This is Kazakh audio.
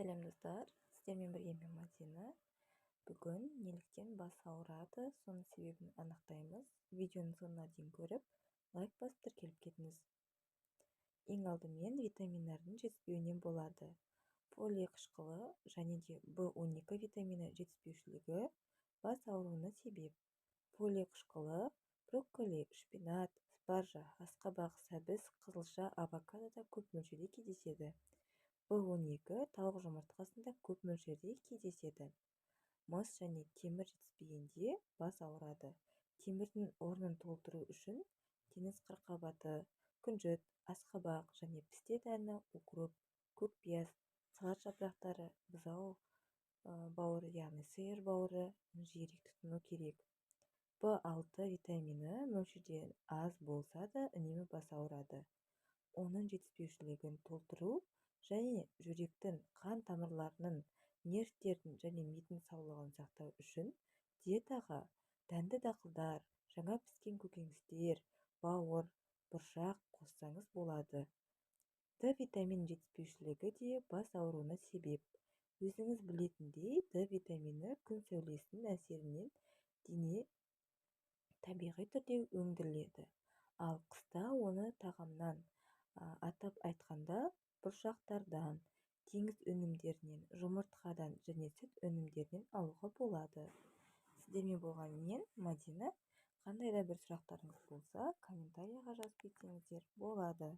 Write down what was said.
Сәлем достар, сіздермен бірге мен Мадина. Бүгін неліктен бас ауырады, соның себебін анықтаймыз. Видеоны соңына дейін көріп, лайк басып тіркеліп кетіңіз. Ең алдымен витаминдардың жетіспеуінен болады. Фолий қышқылы және де В12 витамині жетіспеушілігі бас ауруына себеп. Фолий қышқылы брокколи, шпинат, спаржа, асқабақ, сәбіз, қызылша, авокадода көп мөлшерде кездеседі. В12 тауық жұмыртқасында көп мөлшерде кездеседі. Мыс және темір жетіспегенде бас ауырады. Темірдің орнын толтыру үшін теңіз қырыққабаты, күнжіт, асқабақ және пісте дәні, укроп, көкпияз, салат жапырақтары, бұзау бауыры, яғни сиыр бауыры жиірек тұтыну керек. В6 витамині мөлшерден аз болса да үнемі бас ауырады. Оның жетіспеушілігін толтыру және жүректің, қан тамырларының, нервтердің және мидың саулығын сақтау үшін диетаға дәнді дақылдар, жаңа піскен көкөністер, бауыр, бұршақ қоссаңыз болады. Д витамин жетіспеушілігі де бас ауруына себеп. Өзіңіз білетіндей, Д витамині күн сәулесінің әсерінен дене табиғи түрде өндіріледі. Ал қыста оны тағамнан, атап айтқанда бұршақтардан, теңіз өнімдерінен, жұмыртқадан және сүт өнімдерінен алуға болады. Сіздермен болған мен Мадина. Қандай да бір сұрақтарыңыз болса, комментарияға жазып кетсеңіздер болады.